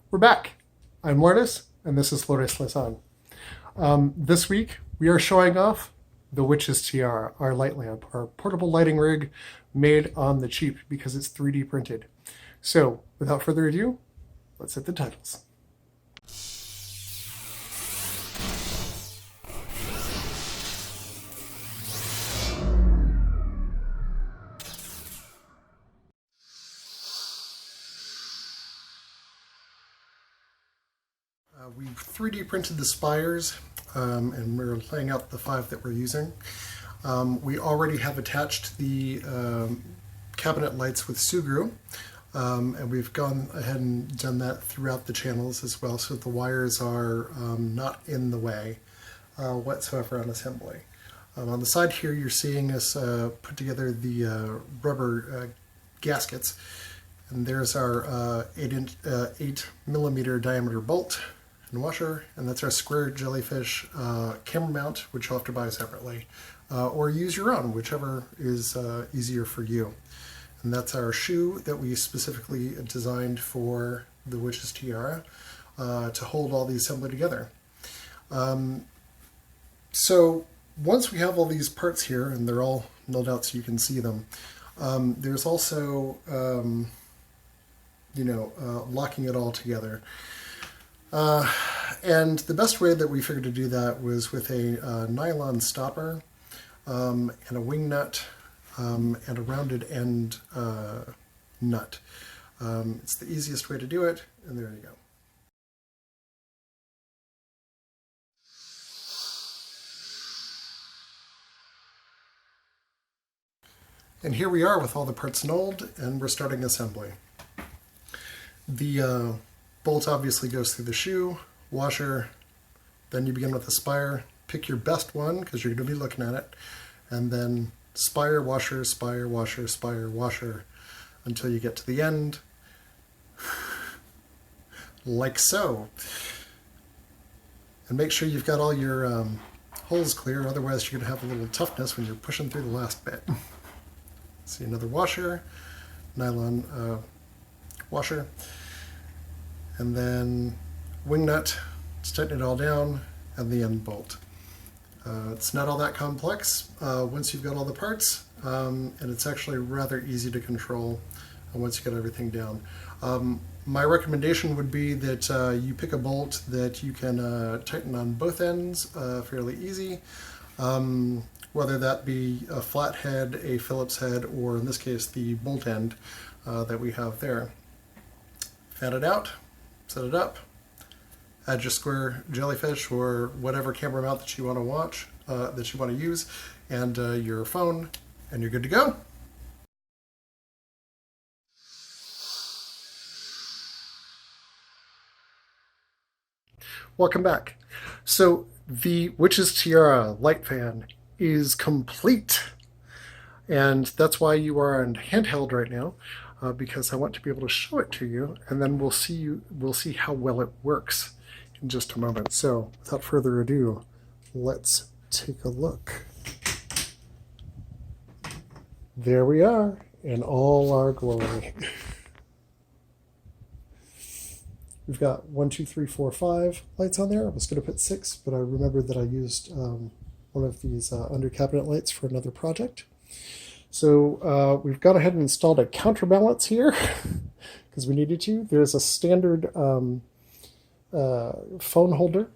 We're back. I'm Lourdes, and this is Lourdes Lezan. This week, we are showing off the Witch's Tiara, our light lamp, our portable lighting rig made on the cheap because it's 3D printed. So, without further ado, let's hit the titles. We 3D printed the spires, and we're laying out the 5 that we're using. We already have attached the cabinet lights with Sugru, and we've gone ahead and done that throughout the channels as well, so the wires are not in the way whatsoever on assembly. On the side here, you're seeing us put together the rubber gaskets, and there's our 8mm diameter bolt and washer, and that's our square jellyfish camera mount, which you'll have to buy separately, or use your own, whichever is easier for you. And that's our shoe that we specifically designed for the Witch's Tiara to hold all the assembly together. So once we have all these parts here, and they're all milled out so you can see them, there's also locking it all together. And the best way that we figured to do that was with a nylon stopper and a wing nut and a rounded end nut. It's the easiest way to do it, and there you go. And here we are with all the parts knolled, and we're starting assembly. The bolt obviously goes through the shoe, washer, then you begin with the spire. Pick your best one because you're going to be looking at it, and then spire, washer, spire, washer, spire, washer, until you get to the end, like so. And make sure you've got all your holes clear, otherwise you're going to have a little toughness when you're pushing through the last bit. See, another washer, nylon washer, and then wing nut to tighten it all down, and the end bolt. It's not all that complex once you've got all the parts, and it's actually rather easy to control once you get everything down. My recommendation would be that you pick a bolt that you can tighten on both ends fairly easy, whether that be a flat head, a Phillips head, or in this case the bolt end that we have there. Fan it out, set it up, add your square jellyfish or whatever camera mount that you want to watch, that you want to use, and your phone, and you're good to go. Welcome back. So the Witch's Tiara light fan is complete, and that's why you are on handheld right now, because I want to be able to show it to you, and then we'll see how well it works in just a moment. So without further ado, let's take a look. There we are in all our glory. We've got 1, 2, 3, 4, 5 lights on there. I was going to put 6, but I remembered that I used one of these under cabinet lights for another project. So we've gone ahead and installed a counterbalance here because we needed to. There's a standard phone holder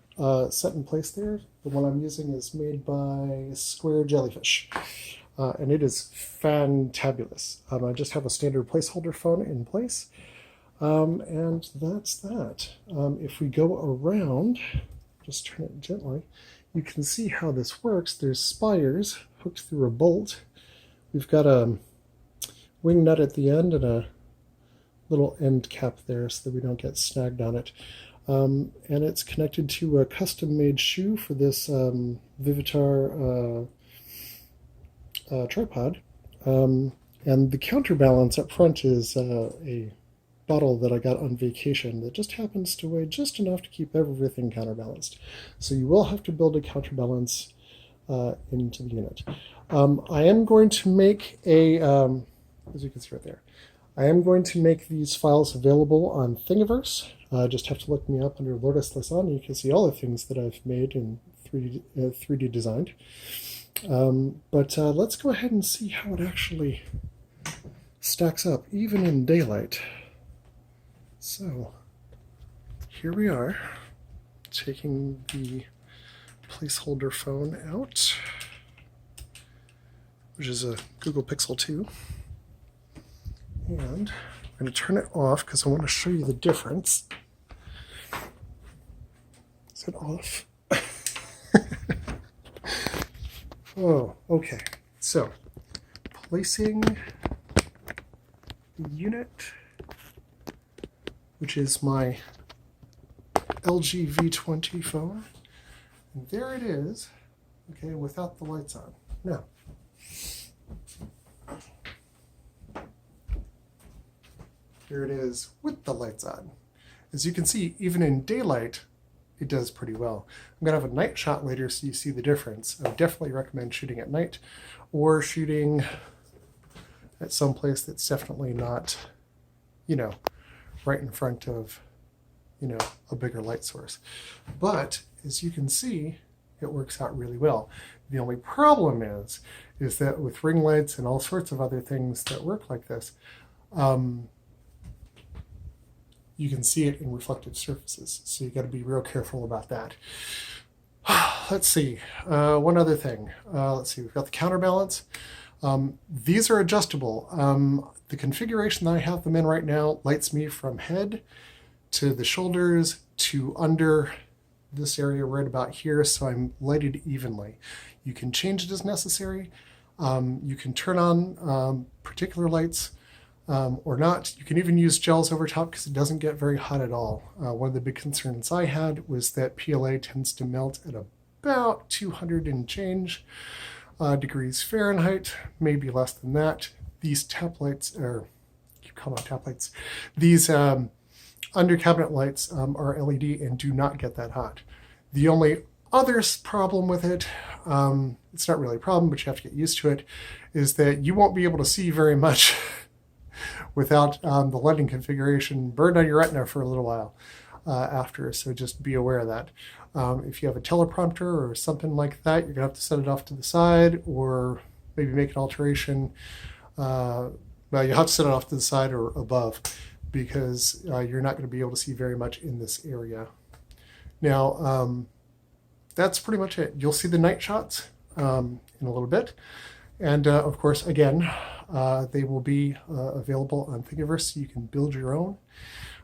set in place there. The one I'm using is made by Square Jellyfish, and it is fantabulous. I just have a standard placeholder phone in place, and that's that. If we go around, just turn it gently, you can see how this works. There's spires hooked through a bolt. We've got a wing nut at the end and a little end cap there so that we don't get snagged on it. And it's connected to a custom-made shoe for this Vivitar tripod. And the counterbalance up front is a bottle that I got on vacation that just happens to weigh just enough to keep everything counterbalanced. So you will have to build a counterbalance into the unit. I am going to make a, as you can see right there, I am going to make these files available on Thingiverse. Just have to look me up under Lourdes Lasson. You can see all the things that I've made in 3D designed. But let's go ahead and see how it actually stacks up, even in daylight. So here we are, taking the placeholder phone out, which is a Google Pixel 2. And I'm going to turn it off because I want to show you the difference. Is it off? Oh, okay. So, placing the unit, which is my LG V20 phone. And there it is, okay, without the lights on. Now, here it is with the lights on. As you can see, even in daylight, it does pretty well. I'm going to have a night shot later so you see the difference. I would definitely recommend shooting at night or shooting at some place that's definitely not, right in front of, a bigger light source. But as you can see, it works out really well. The only problem is that with ring lights and all sorts of other things that work like this, you can see it in reflective surfaces. So you got to be real careful about that. Let's see, one other thing. Let's see, we've got the counterbalance. These are adjustable. The configuration that I have them in right now lights me from head to the shoulders to under this area right about here, so I'm lighted evenly. You can change it as necessary. You can turn on particular lights or not. You can even use gels over top because it doesn't get very hot at all. One of the big concerns I had was that PLA tends to melt at about 200 and change degrees Fahrenheit, maybe less than that. These tap lights, or keep calling them tap lights, these under cabinet lights are LED and do not get that hot. The only other problem with it, it's not really a problem, but you have to get used to it, is that you won't be able to see very much without the lighting configuration burned on your retina for a little while after, so just be aware of that. If you have a teleprompter or something like that, you're going to have to set it off to the side or maybe make an alteration. Well, you'll have to set it off to the side or above because you're not going to be able to see very much in this area. Now, that's pretty much it. You'll see the night shots in a little bit. And of course, again, they will be available on Thingiverse so you can build your own.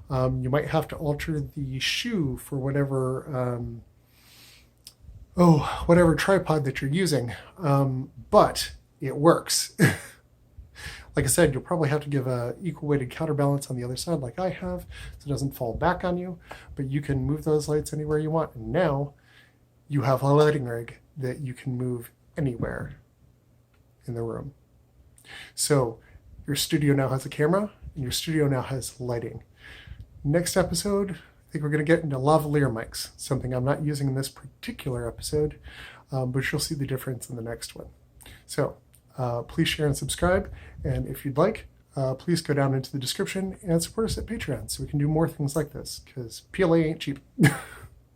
You might have to alter the shoe for whatever whatever tripod that you're using, but it works. Like I said, you'll probably have to give a equal weighted counterbalance on the other side like I have so it doesn't fall back on you, but you can move those lights anywhere you want. And now you have a lighting rig that you can move anywhere in the room. So your studio now has a camera and your studio now has lighting. Next episode, I think we're going to get into lavalier mics, something I'm not using in this particular episode, but you'll see the difference in the next one. So please share and subscribe. And if you'd like, please go down into the description and support us at Patreon so we can do more things like this, because PLA ain't cheap.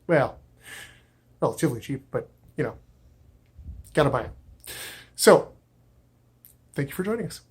Well, relatively cheap, but gotta buy it. So thank you for joining us.